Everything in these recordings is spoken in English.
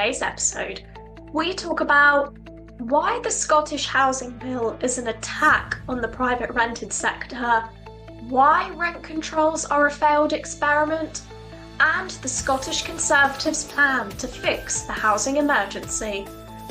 today's episode, we talk about why the Scottish Housing Bill is an attack on the private rented sector, why rent controls are a failed experiment, and the Scottish Conservatives' plan to fix the housing emergency.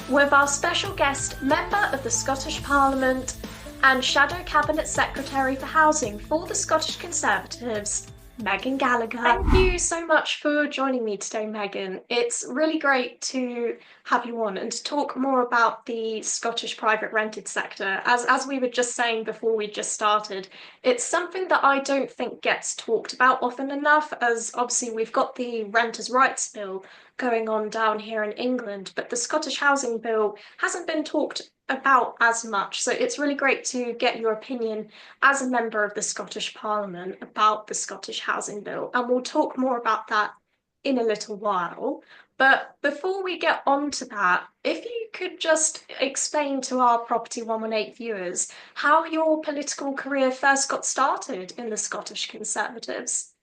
With our special guest, member of the Scottish Parliament and Shadow Cabinet Secretary for Housing for the Scottish Conservatives, Meghan Gallacher. Thank you so much for joining me today, Meghan. It's really great to have you on and to talk more about the Scottish private rented sector. As we were just saying before we just started, it's something that I don't think gets talked about often enough, as obviously we've got the Renters' Rights Bill going on down here in England, but the Scottish Housing Bill hasn't been talked about as much. So it's really great to get your opinion as a member of the Scottish Parliament about the Scottish Housing Bill. And we'll talk more about that in a little while. But before we get on to that, if you could just explain to our Property 118 viewers how your political career first got started in the Scottish Conservatives.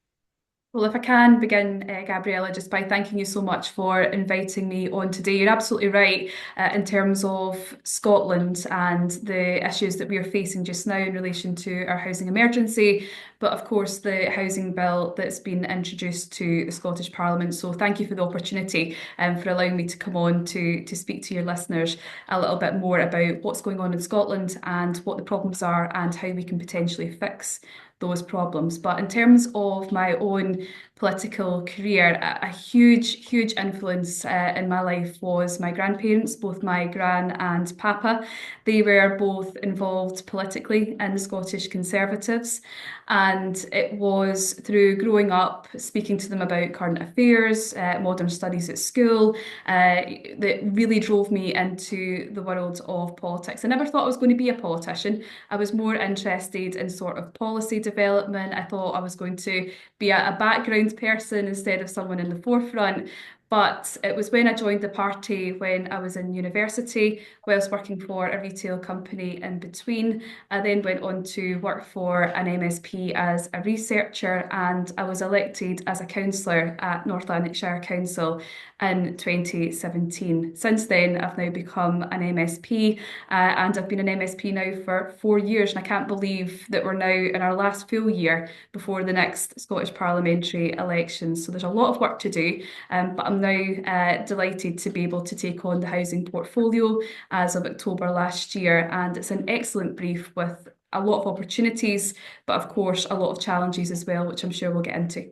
Well, if I can begin, Gabriella, just by thanking you so much for inviting me on today. You're absolutely right in terms of Scotland and the issues that we are facing just now in relation to our housing emergency, but of course the housing bill that's been introduced to the Scottish Parliament. So thank you for the opportunity and for allowing me to come on to speak to your listeners a little bit more about what's going on in Scotland and what the problems are and how we can potentially fix those problems. But in terms of my own political career, a huge influence in my life was my grandparents, both my gran and papa. They were both involved politically in the Scottish Conservatives. And it was through growing up, speaking to them about current affairs, modern studies at school, that really drove me into the world of politics. I never thought I was going to be a politician. I was more interested in sort of policy development. I thought I was going to be a background person instead of someone in the forefront. But it was when I joined the party when I was in university, whilst working for a retail company in between. I then went on to work for an MSP as a researcher, and I was elected as a councillor at North Lanarkshire Council in 2017. Since then, I've now become an MSP, and I've been an MSP now for 4 years, and I can't believe that we're now in our last full year before the next Scottish parliamentary elections. So there's a lot of work to do, but I'm now delighted to be able to take on the housing portfolio as of October last year, and it's an excellent brief with a lot of opportunities, but of course a lot of challenges as well, which I'm sure we'll get into.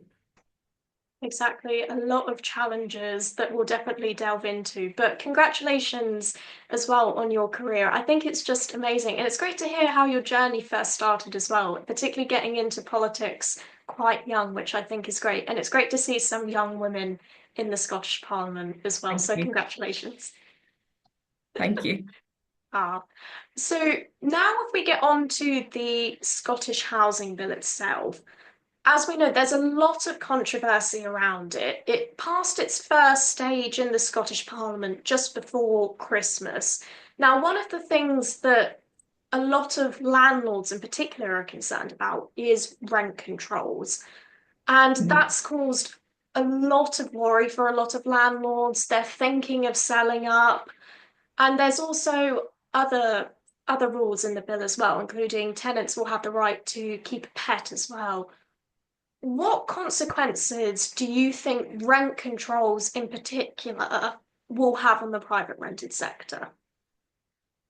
Exactly, a lot of challenges that we'll definitely delve into. But congratulations as well on your career. I think it's just amazing. And it's great to hear how your journey first started as well, particularly getting into politics quite young, which I think is great. And it's great to see some young women in the Scottish Parliament as well. Thank So you. congratulations. Thank you. Ah, so now if we get on to the Scottish Housing Bill itself, as we know, there's a lot of controversy around it. It passed its first stage in the Scottish Parliament just before Christmas. Now, one of the things that a lot of landlords in particular are concerned about is rent controls. And Mhm. that's caused a lot of worry for a lot of landlords. They're thinking of selling up. And there's also other rules in the bill as well, including tenants will have the right to keep a pet as well. What consequences do you think rent controls in particular will have on the private rented sector?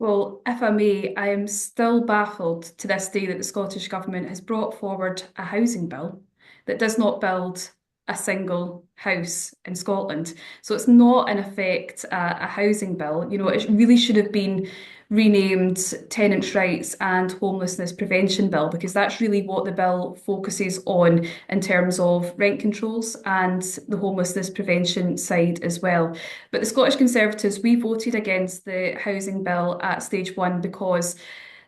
Well, if I may, I am still baffled to this day that the Scottish Government has brought forward a housing bill that does not build a single house in Scotland. So it's not, in effect, a housing bill. You know, it really should have been renamed Tenants' Rights and Homelessness Prevention Bill, because that's really what the bill focuses on in terms of rent controls and the homelessness prevention side as well. But the Scottish Conservatives, we voted against the housing bill at stage one because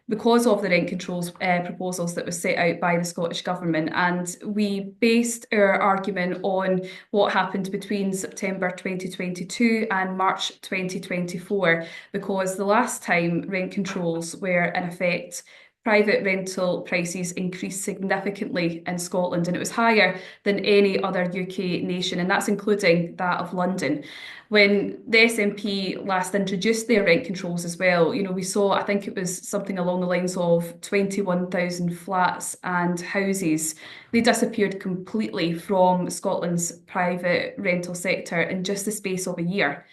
of the rent controls proposals that was set out by the Scottish Government. And we based our argument on what happened between September 2022 and March 2024, because the last time rent controls were in effect, private rental prices increased significantly in Scotland, and it was higher than any other UK nation, and that's including that of London. When the SNP last introduced their rent controls as well, we saw, I think it was something along the lines of 21,000 flats and houses. They disappeared completely from Scotland's private rental sector in just the space of a year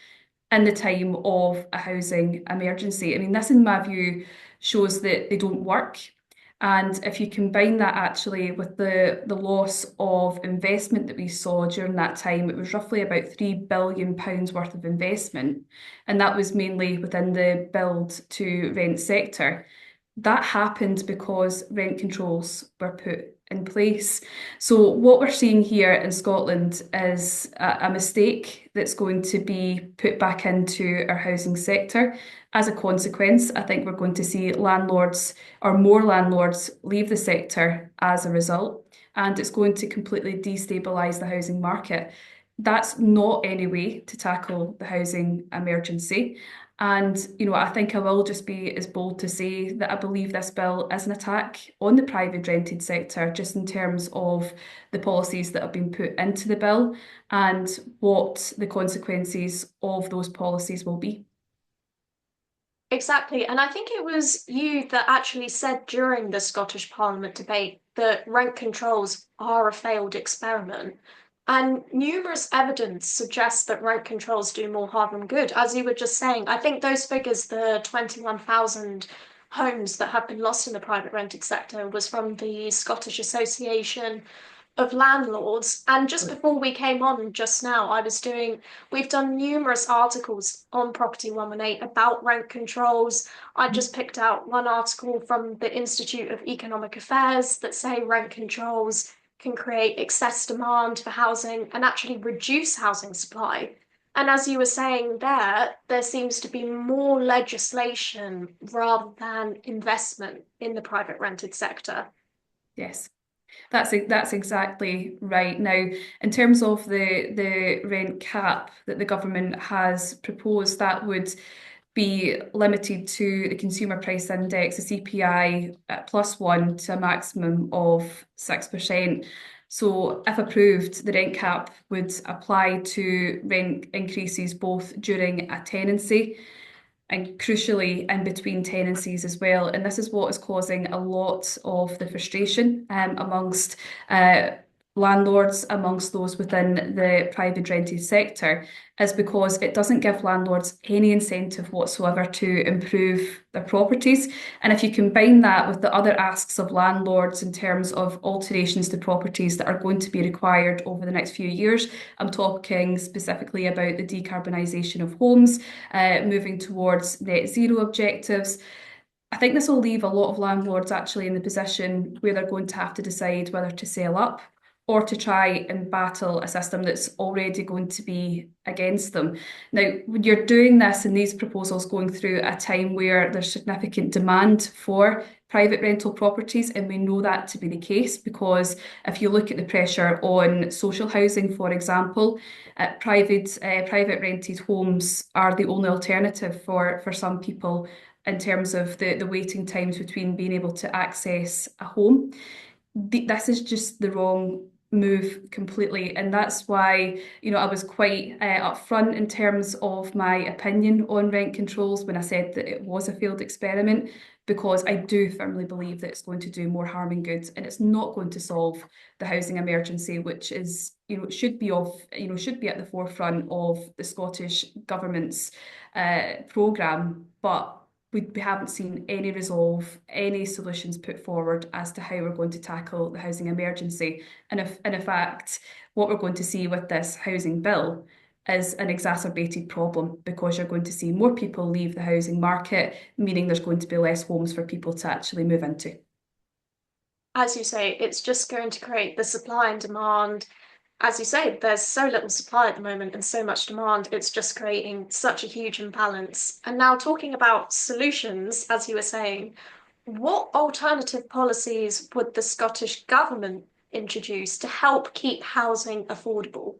in the time of a housing emergency. I mean, this, in my view, shows that they don't work. And if you combine that actually with the loss of investment that we saw during that time, it was roughly about £3 billion worth of investment. And that was mainly within the build to rent sector. That happened because rent controls were put in place. So, what we're seeing here in Scotland is a mistake that's going to be put back into our housing sector. As a consequence, I think we're going to see landlords or more landlords leave the sector as a result, and it's going to completely destabilise the housing market. That's not any way to tackle the housing emergency. And, I think I will just be as bold to say that I believe this bill is an attack on the private rented sector, just in terms of the policies that have been put into the bill and what the consequences of those policies will be. Exactly. And I think it was you that actually said during the Scottish Parliament debate that rent controls are a failed experiment. And numerous evidence suggests that rent controls do more harm than good. As you were just saying, I think those figures, the 21,000 homes that have been lost in the private rented sector, was from the Scottish Association of Landlords. And just before we came on just now, we've done numerous articles on Property 118 about rent controls. I just picked out one article from the Institute of Economic Affairs that say rent controls can create excess demand for housing and actually reduce housing supply. And as you were saying there seems to be more legislation rather than investment in the private rented sector. Yes. That's exactly right. Now, in terms of the rent cap that the government has proposed, that would be limited to the consumer price index, the CPI plus one to a maximum of 6%. So, if approved, the rent cap would apply to rent increases both during a tenancy and crucially in between tenancies as well. And this is what is causing a lot of the frustration amongst landlords, amongst those within the private rented sector, is because it doesn't give landlords any incentive whatsoever to improve their properties. And if you combine that with the other asks of landlords in terms of alterations to properties that are going to be required over the next few years, I'm talking specifically about the decarbonisation of homes, moving towards net zero objectives. I think this will leave a lot of landlords actually in the position where they're going to have to decide whether to sell up or to try and battle a system that's already going to be against them. Now, when you're doing this and these proposals going through a time where there's significant demand for private rental properties, and we know that to be the case because if you look at the pressure on social housing, for example, private rented homes are the only alternative for some people in terms of the waiting times between being able to access a home. This is just the wrong move completely. And that's why, I was quite upfront in terms of my opinion on rent controls when I said that it was a failed experiment, because I do firmly believe that it's going to do more harm than good, and it's not going to solve the housing emergency, which is, should be at the forefront of the Scottish government's programme. But we haven't seen any resolve, any solutions put forward as to how we're going to tackle the housing emergency. And if, in fact, what we're going to see with this housing bill is an exacerbated problem, because you're going to see more people leave the housing market, meaning there's going to be less homes for people to actually move into. As you say, it's just going to create the supply and demand. As you say, there's so little supply at the moment and so much demand, it's just creating such a huge imbalance. And now, talking about solutions, as you were saying, what alternative policies would the Scottish Government introduce to help keep housing affordable?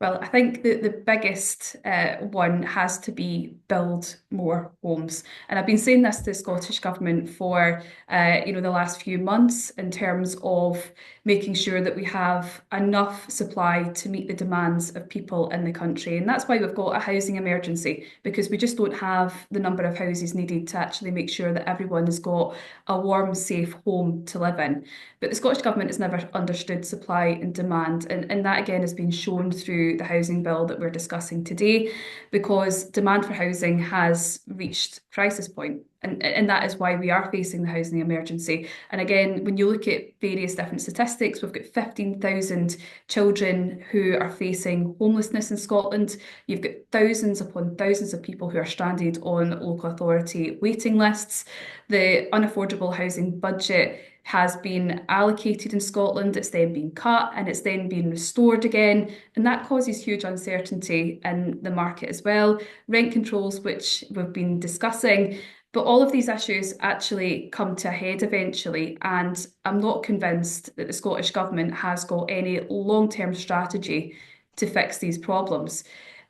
Well, I think the biggest one has to be build more homes. And I've been saying this to the Scottish Government for the last few months in terms of making sure that we have enough supply to meet the demands of people in the country. And that's why we've got a housing emergency, because we just don't have the number of houses needed to actually make sure that everyone has got a warm, safe home to live in. But the Scottish Government has never understood supply and demand. And that again has been shown through the housing bill that we're discussing today, because demand for housing has reached crisis point. And that is why we are facing the housing emergency. And again, when you look at various different statistics, we've got 15,000 children who are facing homelessness in Scotland. You've got thousands upon thousands of people who are stranded on local authority waiting lists. The unaffordable housing budget has been allocated in Scotland, it's then been cut and it's then been restored again. And that causes huge uncertainty in the market as well. Rent controls, which we've been discussing. But all of these issues actually come to a head eventually. And I'm not convinced that the Scottish Government has got any long-term strategy to fix these problems.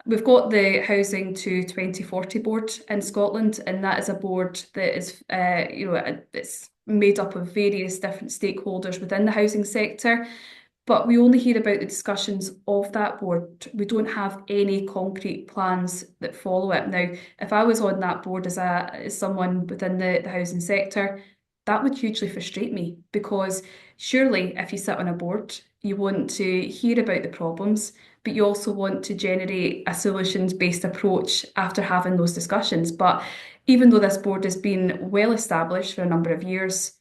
We've got the Housing to 2040 board in Scotland, and that is a board that is, it's made up of various different stakeholders within the housing sector. But we only hear about the discussions of that board. We don't have any concrete plans that follow it. Now, if I was on that board as someone within the housing sector, that would hugely frustrate me, because surely if you sit on a board, you want to hear about the problems, but you also want to generate a solutions-based approach after having those discussions. But even though this board has been well established for a number of years,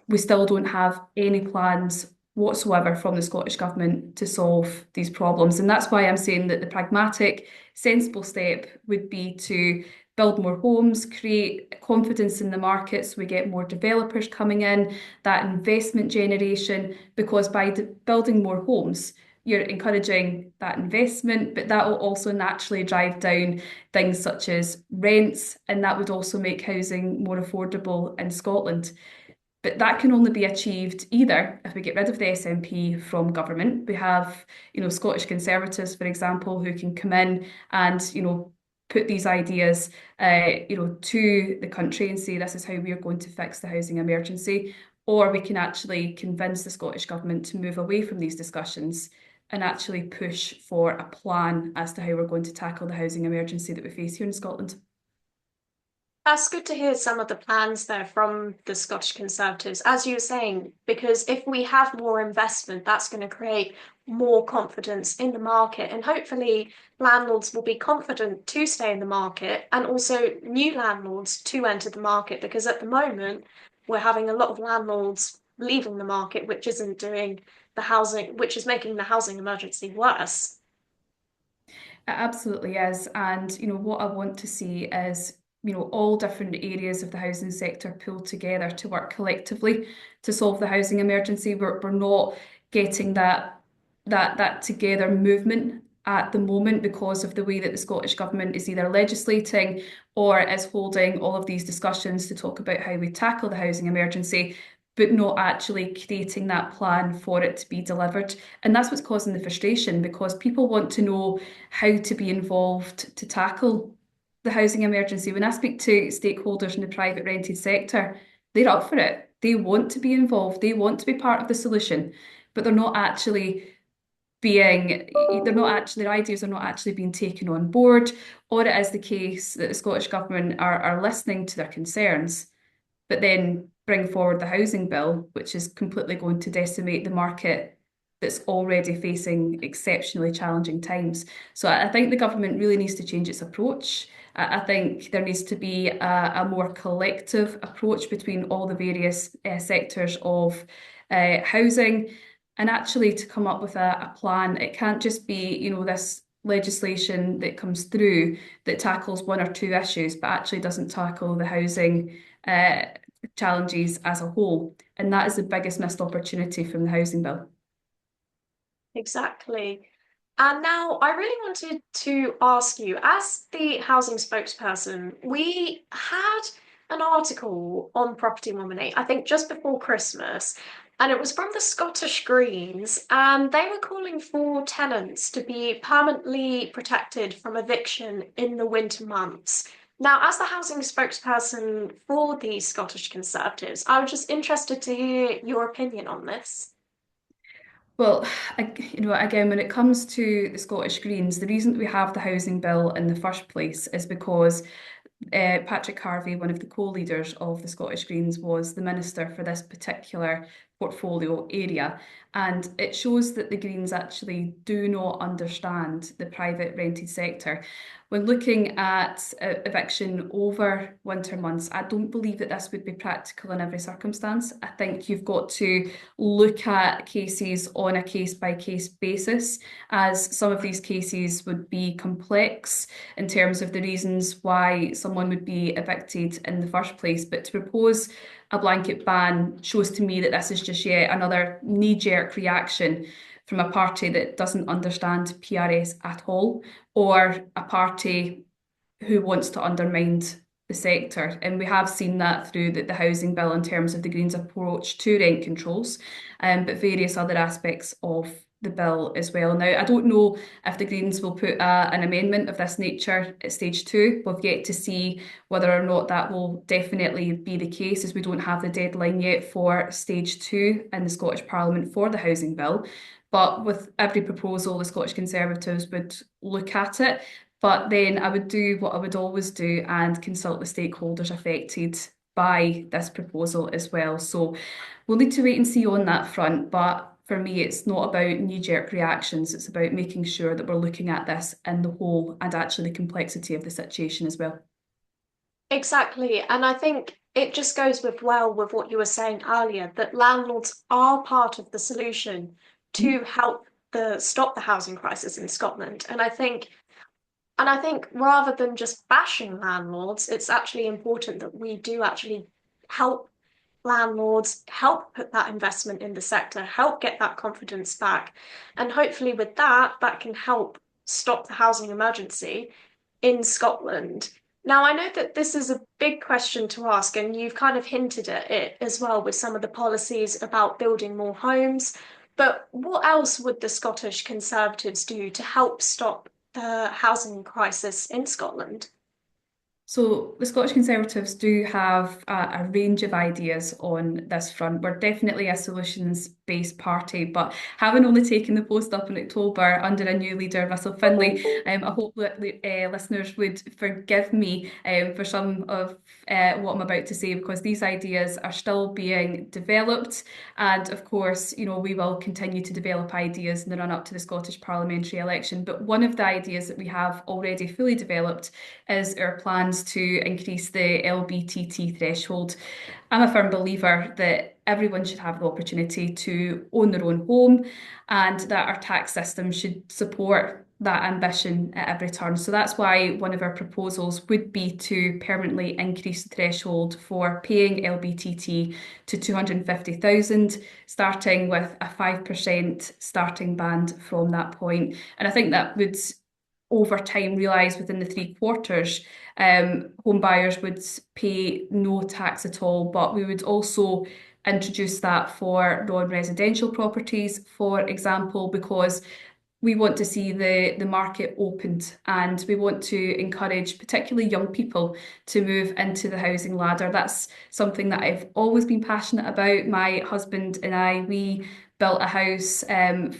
we still don't have any plans whatsoever from the Scottish Government to solve these problems. And that's why I'm saying that the pragmatic, sensible step would be to build more homes, create confidence in the market so we get more developers coming in, that investment generation, because by building more homes, you're encouraging that investment, but that will also naturally drive down things such as rents, and that would also make housing more affordable in Scotland. But that can only be achieved either if we get rid of the SNP from government. We have, Scottish Conservatives, for example, who can come in and, put these ideas, to the country and say this is how we are going to fix the housing emergency. Or we can actually convince the Scottish Government to move away from these discussions and actually push for a plan as to how we're going to tackle the housing emergency that we face here in Scotland. That's good to hear some of the plans there from the Scottish Conservatives, as you were saying, because if we have more investment, that's going to create more confidence in the market, and hopefully landlords will be confident to stay in the market, and also new landlords to enter the market, because at the moment we're having a lot of landlords leaving the market, which isn't doing the housing, which is making the housing emergency worse. It absolutely is. And, what I want to see is, all different areas of the housing sector pulled together to work collectively to solve the housing emergency. We're not getting that together movement at the moment because of the way that the Scottish Government is either legislating or is holding all of these discussions to talk about how we tackle the housing emergency, but not actually creating that plan for it to be delivered. And that's what's causing the frustration, because people want to know how to be involved to tackle the housing emergency. When I speak to stakeholders in the private rented sector, they're up for it. They want to be involved. They want to be part of the solution, but their ideas are not actually being taken on board, or it is the case that the Scottish Government are listening to their concerns, but then bring forward the housing bill, which is completely going to decimate the market that's already facing exceptionally challenging times. So I think the government really needs to change its approach. I think there needs to be a more collective approach between all the various sectors of housing, and actually to come up with a plan. It can't just be, this legislation that comes through that tackles one or two issues, but actually doesn't tackle the housing challenges as a whole. And that is the biggest missed opportunity from the housing bill. Exactly. And now I really wanted to ask you, as the housing spokesperson, we had an article on Property Nominate, I think just before Christmas, and it was from the Scottish Greens, and they were calling for tenants to be permanently protected from eviction in the winter months. Now, as the housing spokesperson for the Scottish Conservatives, I was just interested to hear your opinion on this. Well, again, when it comes to the Scottish Greens, the reason that we have the housing bill in the first place is because Patrick Harvey, one of the co-leaders of the Scottish Greens, was the minister for this particular portfolio area. And it shows that the Greens actually do not understand the private rented sector. When looking at eviction over winter months, I don't believe that this would be practical in every circumstance. I think you've got to look at cases on a case by case basis, as some of these cases would be complex in terms of the reasons why someone would be evicted in the first place. But to propose a blanket ban shows to me that this is just yet another knee-jerk reaction from a party that doesn't understand PRS at all, or a party who wants to undermine the sector. And we have seen that through the housing bill in terms of the Greens' approach to rent controls, but various other aspects of the bill as well. Now, I don't know if the Greens will put an amendment of this nature at stage two. We've yet to see whether or not that will definitely be the case, as we don't have the deadline yet for stage two in the Scottish Parliament for the housing bill. But with every proposal, the Scottish Conservatives would look at it. But then I would do what I would always do and consult the stakeholders affected by this proposal as well. So we'll need to wait and see on that front. But for me, it's not about knee-jerk reactions. It's about making sure that we're looking at this in the whole and actually the complexity of the situation as well. Exactly. And I think it just goes with well with what you were saying earlier, that landlords are part of the solution to help stop the housing crisis in Scotland. And I think rather than just bashing landlords, it's actually important that we do actually help landlords, help put that investment in the sector, help get that confidence back. And hopefully with that, that can help stop the housing emergency in Scotland. Now, I know that this is a big question to ask, and you've kind of hinted at it as well with some of the policies about building more homes. But what else would the Scottish Conservatives do to help stop the housing crisis in Scotland? So the Scottish Conservatives do have a range of ideas on this front. We're definitely a solutions-based party, but having only taken the post up in October under a new leader, Russell Finlay, I hope that listeners would forgive me for some of what I'm about to say, because these ideas are still being developed. And of course, we will continue to develop ideas in the run up to the Scottish parliamentary election. But one of the ideas that we have already fully developed is our plans to increase the LBTT threshold. I'm a firm believer that everyone should have the opportunity to own their own home, and that our tax system should support that ambition at every turn. So that's why one of our proposals would be to permanently increase the threshold for paying LBTT to 250,000, starting with a 5% starting band from that point. And I think that would over time realise within the 3 quarters, home buyers would pay no tax at all. But we would also introduce that for non-residential properties, for example, because we want to see the market opened, and we want to encourage particularly young people to move into the housing ladder. That's something that I've always been passionate about. My husband and I, we built a house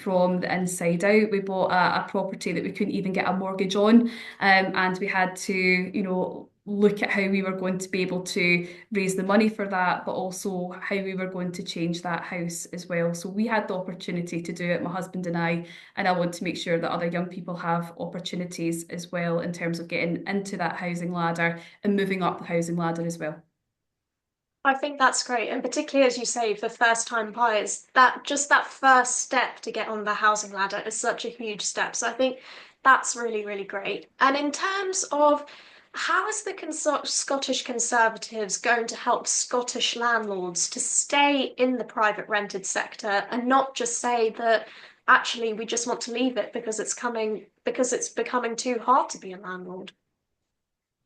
from the inside out. We bought a property that we couldn't even get a mortgage on, and we had to, look at how we were going to be able to raise the money for that, but also how we were going to change that house as well. So we had the opportunity to do it, my husband and I want to make sure that other young people have opportunities as well in terms of getting into that housing ladder and moving up the housing ladder as well. I think that's great. And particularly as you say, for first time buyers, that just that first step to get on the housing ladder is such a huge step. So I think that's really, really great. And in terms of how is the Scottish Conservatives going to help Scottish landlords to stay in the private rented sector and not just say that actually we just want to leave it because it's becoming too hard to be a landlord?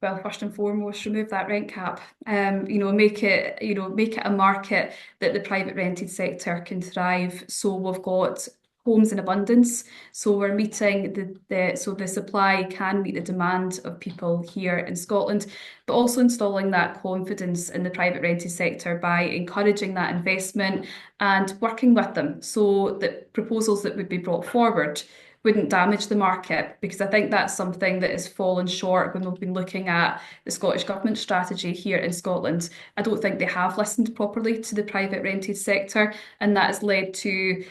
Well, first and foremost, remove that rent cap. Make it, make it a market that the private rented sector can thrive. So we've got homes in abundance. So we're meeting so the supply can meet the demand of people here in Scotland, but also installing that confidence in the private rented sector by encouraging that investment and working with them so that proposals that would be brought forward wouldn't damage the market, because I think that's something that has fallen short when we've been looking at the Scottish Government strategy here in Scotland. I don't think they have listened properly to the private rented sector, and that has led to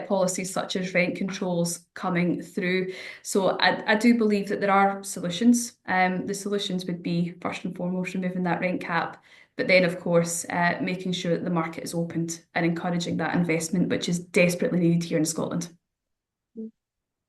policies such as rent controls coming through. So I do believe that there are solutions. The solutions would be, first and foremost, removing that rent cap. But then, of course, making sure that the market is opened and encouraging that investment, which is desperately needed here in Scotland.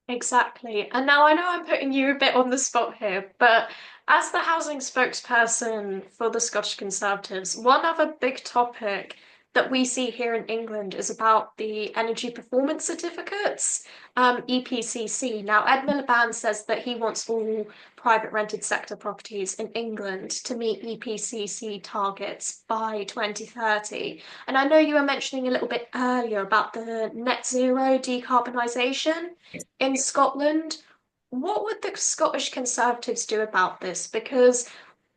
Exactly. And now I know I'm putting you a bit on the spot here, but as the housing spokesperson for the Scottish Conservatives, one other big topic that we see here in England is about the energy performance certificates, EPCC. Now, Ed Miliband says that he wants all private rented sector properties in England to meet EPCC targets by 2030. And I know you were mentioning a little bit earlier about the net zero decarbonisation in Scotland. What would the Scottish Conservatives do about this? Because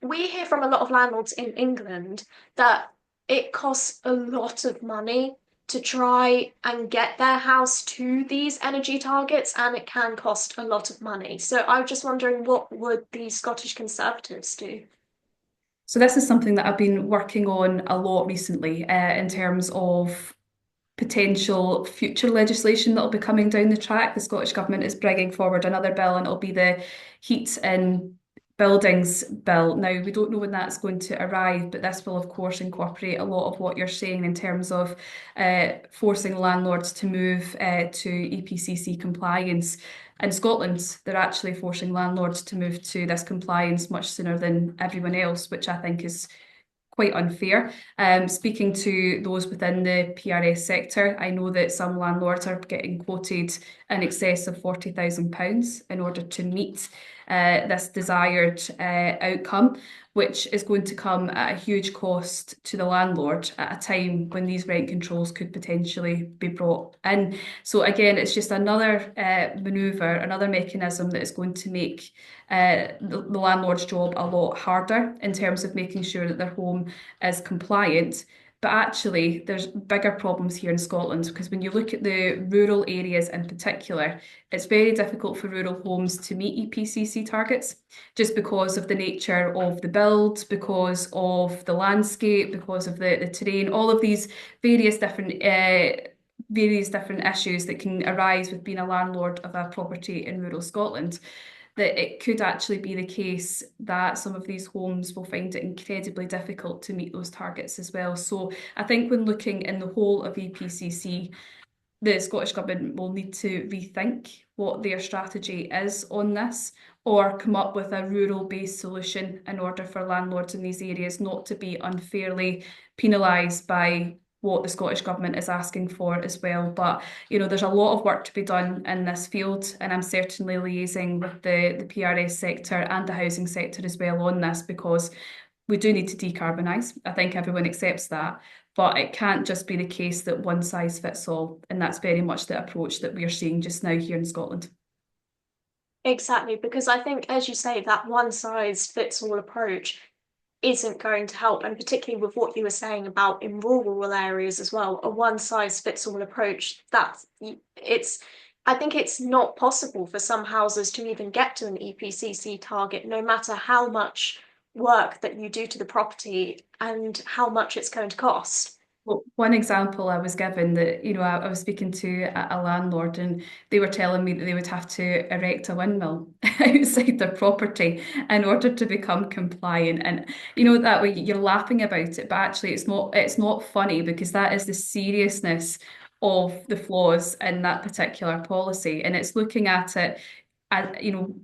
we hear from a lot of landlords in England that it costs a lot of money to try and get their house to these energy targets, and it can cost a lot of money. So I was just wondering, what would the Scottish Conservatives do? So this is something that I've been working on a lot recently, in terms of potential future legislation that will be coming down the track. The Scottish Government is bringing forward another bill, and it'll be the Heat in Buildings Bill. Now, we don't know when that's going to arrive, but this will, of course, incorporate a lot of what you're saying in terms of forcing landlords to move to EPCC compliance. In Scotland, they're actually forcing landlords to move to this compliance much sooner than everyone else, which I think is quite unfair. Speaking to those within the PRS sector, I know that some landlords are getting quoted in excess of £40,000 in order to meet this desired outcome, which is going to come at a huge cost to the landlord at a time when these rent controls could potentially be brought in. So again, it's just another manoeuvre, another mechanism that is going to make the landlord's job a lot harder in terms of making sure that their home is compliant. But actually, there's bigger problems here in Scotland, because when you look at the rural areas in particular, it's very difficult for rural homes to meet EPCC targets just because of the nature of the build, because of the landscape, because of the terrain, all of these various different issues that can arise with being a landlord of a property in rural Scotland, that it could actually be the case that some of these homes will find it incredibly difficult to meet those targets as well. So I think when looking in the whole of EPCC, the Scottish Government will need to rethink what their strategy is on this, or come up with a rural-based solution in order for landlords in these areas not to be unfairly penalised by what the Scottish Government is asking for as well. But there's a lot of work to be done in this field, and I'm certainly liaising with the PRS sector and the housing sector as well on this, because we do need to decarbonise. I think everyone accepts that. But it can't just be the case that one size fits all. And that's very much the approach that we are seeing just now here in Scotland. Exactly, because I think, as you say, that one size fits all approach isn't going to help. And particularly with what you were saying about in rural areas as well, a one size fits all approach, I think it's not possible for some houses to even get to an EPCC target, no matter how much work that you do to the property and how much it's going to cost. Well, one example I was given that, I was speaking to a landlord, and they were telling me that they would have to erect a windmill outside their property in order to become compliant. And that way you're laughing about it, but actually it's not funny, because that is the seriousness of the flaws in that particular policy. And it's looking at it,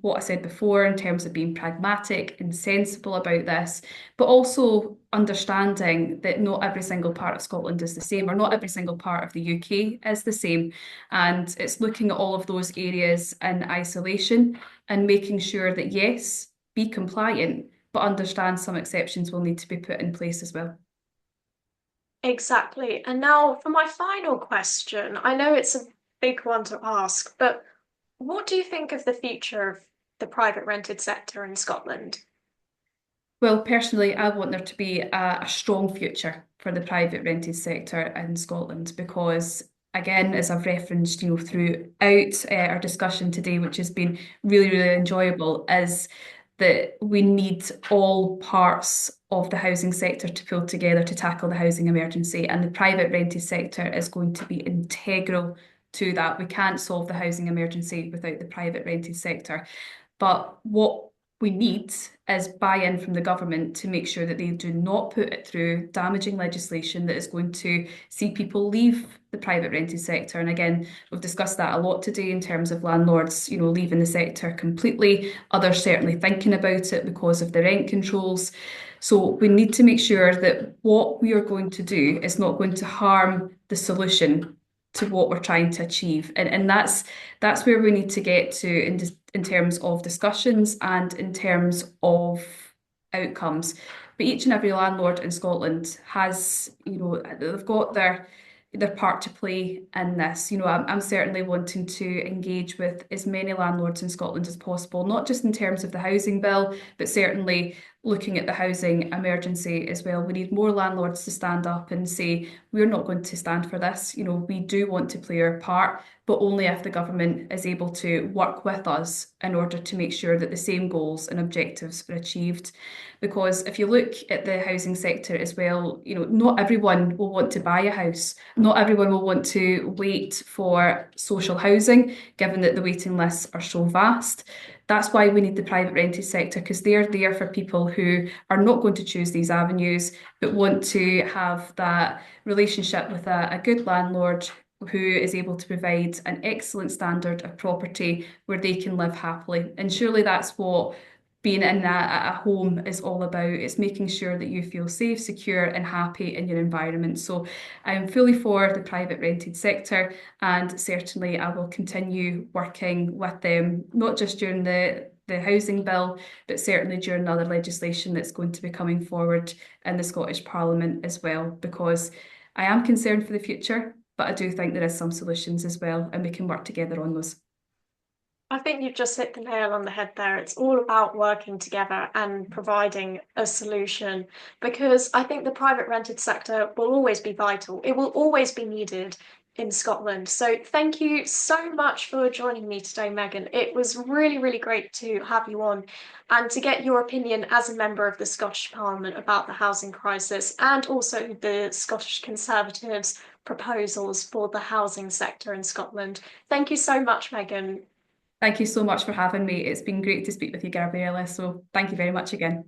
what I said before in terms of being pragmatic and sensible about this, but also understanding that not every single part of Scotland is the same, or not every single part of the UK is the same. And it's looking at all of those areas in isolation and making sure that, yes, be compliant, but understand some exceptions will need to be put in place as well. Exactly. And now for my final question, I know it's a big one to ask, but what do you think of the future of the private rented sector in Scotland? Well, personally, I want there to be a strong future for the private rented sector in Scotland because, again, as I've referenced, throughout our discussion today, which has been really, really enjoyable, is that we need all parts of the housing sector to pull together to tackle the housing emergency, and the private rented sector is going to be integral to that. We can't solve the housing emergency without the private rented sector. But what we need is buy-in from the government to make sure that they do not put it through damaging legislation that is going to see people leave the private rented sector. And again, we've discussed that a lot today in terms of landlords, leaving the sector completely, others certainly thinking about it because of the rent controls. So we need to make sure that what we are going to do is not going to harm the solution to what we're trying to achieve. And that's where we need to get to in terms of discussions and in terms of outcomes. But each and every landlord in Scotland has, they've got their part to play in this. I'm certainly wanting to engage with as many landlords in Scotland as possible, not just in terms of the housing bill, but certainly looking at the housing emergency as well. We need more landlords to stand up and say, we're not going to stand for this. We do want to play our part, but only if the government is able to work with us in order to make sure that the same goals and objectives are achieved. Because if you look at the housing sector as well, not everyone will want to buy a house. Not everyone will want to wait for social housing, given that the waiting lists are so vast. That's why we need the private rented sector, because they're there for people who are not going to choose these avenues, but want to have that relationship with a good landlord who is able to provide an excellent standard of property where they can live happily. And surely that's what being in a home is all about. It's making sure that you feel safe, secure, and happy in your environment. So I'm fully for the private rented sector, and certainly I will continue working with them, not just during the housing bill, but certainly during other legislation that's going to be coming forward in the Scottish Parliament as well, because I am concerned for the future, but I do think there is some solutions as well, and we can work together on those. I think you've just hit the nail on the head there. It's all about working together and providing a solution because I think the private rented sector will always be vital. It will always be needed in Scotland. So thank you so much for joining me today, Megan. It was really, really great to have you on and to get your opinion as a member of the Scottish Parliament about the housing crisis and also the Scottish Conservatives' proposals for the housing sector in Scotland. Thank you so much, Megan. Thank you so much for having me. It's been great to speak with you, Gabriella. So thank you very much again.